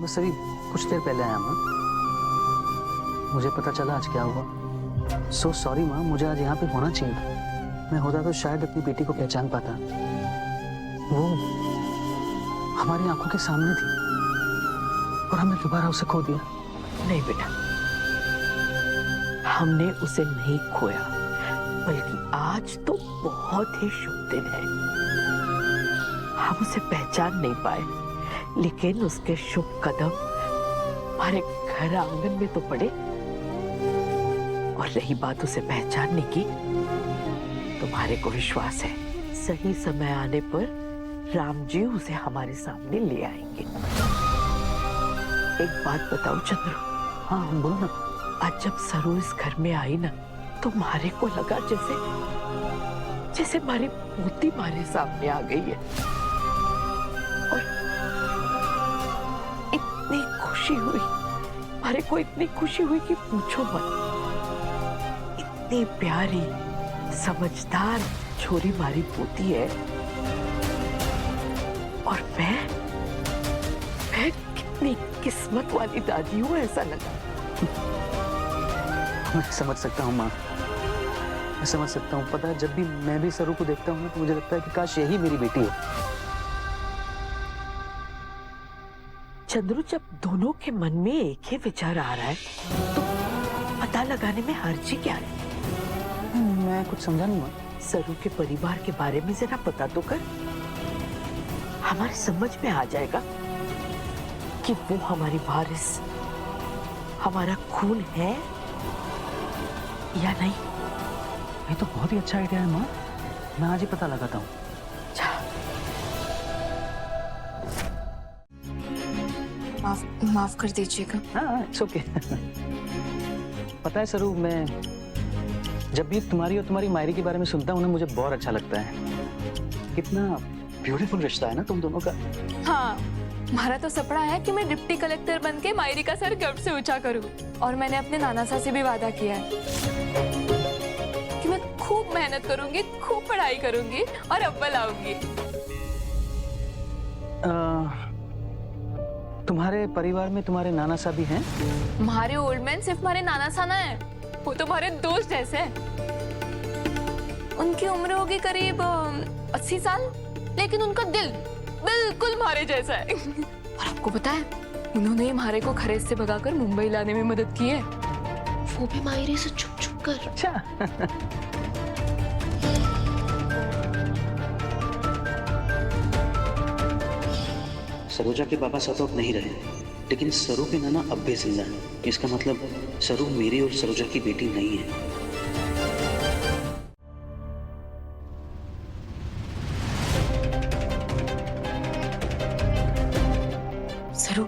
बस अभी कुछ देर पहले आया माँ। मुझे पता चला आज क्या हुआ। सो सॉरी माँ, मुझे आज यहाँ पे होना चाहिए था। मैं होता तो शायद अपनी बेटी को पहचान पाता। वो हमारी आंखों के सामने थी और हमने दोबारा उसे खो दिया। नहीं बेटा, हमने उसे नहीं खोया, बल्कि आज तो बहुत ही शुभ दिन है। हम उसे पहचान नहीं पाए, लेकिन उसके शुभ कदम हमारे घर आंगन में तो पड़े। और रही बात उसे पहचानने की, तुम्हारे को विश्वास है सही समय आने पर राम जी उसे हमारे सामने ले आएंगे। एक बात बताओ चंद्र। हाँ बोलो ना। आज जब सरू इस घर में आई ना, तो मारे को लगा जैसे हमारी पोती हमारे सामने आ गई है। और इतनी खुशी हुई, मारे को इतनी खुशी हुई कि पूछो मत। इतनी प्यारी समझदार छोरी मारी पोती है। और मैं कितनी किस्मत वाली दादी हूँ, ऐसा लगा। मैं समझ सकता हूँ माँ, मैं समझ सकता हूँ। पता है, जब भी मैं भी सरू को देखता हूँ तो मुझे लगता है कि काश यही मेरी बेटी हो। चंद्रू, जब दोनों के मन में एक ही विचार आ रहा है तो पता लगाने में हर्ज क्या है? मैं कुछ समझा नहीं माँ। सरू के परिवार के बारे में जरा पता तो कर। हमारे समझ में आ जाएगा कि वो हमारी वारिस, हमारा खून है या नहीं। ये तो बहुत ही अच्छा आइडिया है माँ, मैं आज ही पता लगाता हूँ। माफ कर दीजिएगा। हाँ इट्स ओके। पता है सरू, मैं जब भी तुम्हारी और तुम्हारी मायरी के बारे में सुनता हूँ ना, मुझे बहुत अच्छा लगता है। कितना ब्यूटीफुल रिश्ता है ना तुम दोनों का। हाँ, हमारा तो सपना है कि मैं डिप्टी कलेक्टर बनके मायरी का सर गर्व से ऊंचा करूं। और मैंने अपने नाना साहब से भी वादा किया है कि मैं खूब मेहनत करूंगी, खूब पढ़ाई करूंगी और अव्वल आऊंगी। तुम्हारे परिवार में तुम्हारे नाना साहब भी हैं? हमारे ओल्ड मैन सिर्फ हमारे नाना साना है, वो तो हमारे दोस्त जैसे हैं। उनकी उम्र होगी करीब 80 साल, लेकिन उनका दिल बिल्कुल हमारे जैसा है। और आपको पता है, उन्होंने हमारे को खरेज से भगाकर मुंबई लाने में मदद की है, वो भी मायरे से छुप छुप कर। अच्छा। सरोजा के पापा साथ अब नहीं रहे, लेकिन सरू के नाना अब भी जिंदा है। इसका मतलब सरू मेरी और सरोजा की बेटी नहीं है। सरू,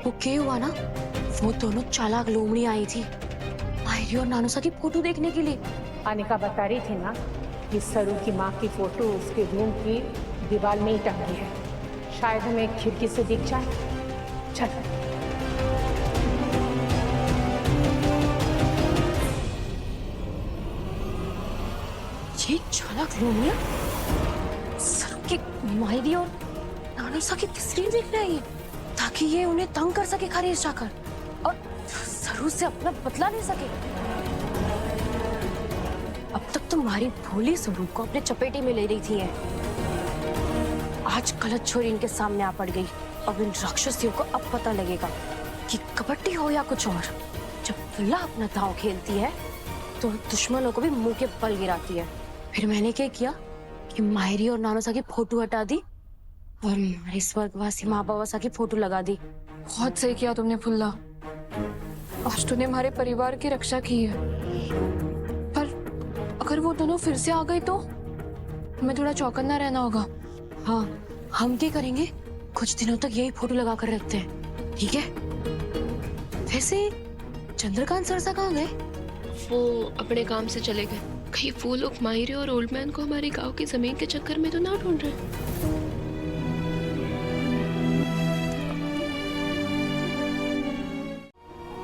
वो क्या हुआ ना, वो दोनों चालाक लोमड़ी आई थी मायरी और नानूसा की फोटो देखने के लिए। अनिका बता रही थी ना कि सरू की माँ की फोटो उसके रूम की दीवार में ही टंगी है। शायद हमें एक खिड़की से दिख जाए। चल। ये चालाक लोमड़ियां सरू की मायरी और नानूसा की तस्वीर देख रही है ताकि ये उन्हें तंग कर सके खरीज जाकर और सरू से अपना बदला ले सके। अब तक तो हमारी भोली सरू को अपने चपेटे में ले रही थी है। आज गलत छोरी इनके सामने आ पड़ गई। अब इन राक्षसियों को अब पता लगेगा कि कबड्डी हो या कुछ और। जब विला अपना दांव खेलती है तो दुश्मनों को भी मुंह के बल गिराती है। फिर मैंने क्या किया कि मायरी और नानूसा की फोटो हटा दी और हमारी स्वर्गवासी माँ बाबा की फोटो लगा दी। बहुत सही किया तुमने फुल्ला, आज तूने हमारे परिवार की रक्षा की है। पर अगर वो दोनों फिर से आ गए तो हमें थोड़ा चौकन्ना रहना होगा। हाँ, हम क्या करेंगे, कुछ दिनों तक यही फोटो लगा कर रखते हैं, ठीक है? वैसे चंद्रकांत सरसा कहाँ गए? वो अपने काम से चले गए। कहीं वो लोग मायरे और ओल्ड मैन को हमारे गांव की जमीन के चक्कर में तो ना ढूंढ रहे।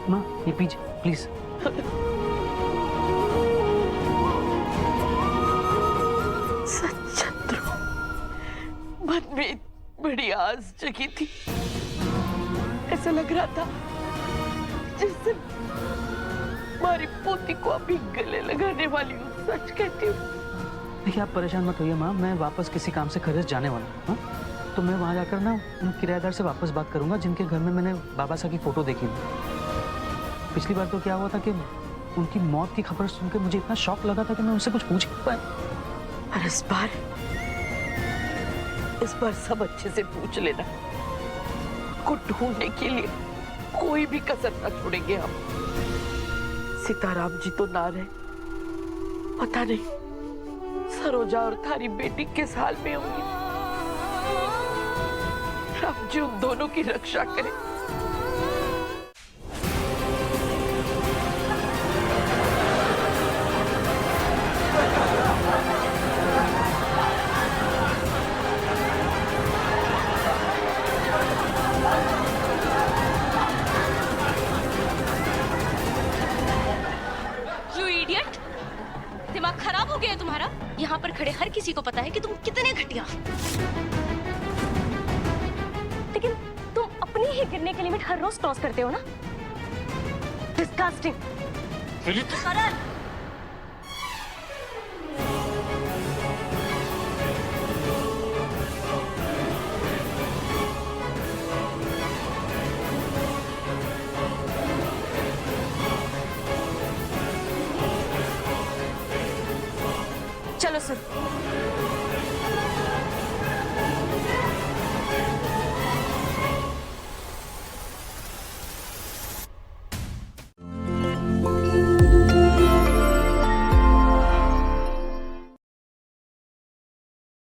माँ ये पीछे प्लीज। मन में बड़ी आस जगी थी, ऐसा लग रहा था जैसे हमारी पोती को अभी गले लगाने वाली हूँ। सच कहती हूँ। देखिए आप परेशान मत होइए माँ, मैं वापस किसी काम से खरस जाने वाला हूँ, हाँ? तो मैं वहाँ जाकर ना उन किराएदार से वापस बात करूंगा जिनके घर में मैंने बाबा साहब की फोटो देखी थी। पिछली बार तो क्या हुआ था कि उनकी मौत की खबर सुनकर मुझे इतना शॉक लगा था कि मैं उनसे कुछ पूछ नहीं पाया। और इस बार सब अच्छे से पूछ लेना। को ढूंढने के लिए कोई भी कसर न छोड़ेंगे हम। सीताराम जी तो ना रहे, पता नहीं सरोजा और थारी बेटी किस हाल में होंगी। राम जी उन दोनों की रक्षा करें। You idiot! दिमाग खराब हो गया है तुम्हारा? यहाँ पर खड़े हर किसी को पता है कि तुम कितने घटिया। लेकिन तुम अपनी ही गिरने की लिमिट हर रोज क्रॉस करते हो ना? Disgusting! करण! चलो सर,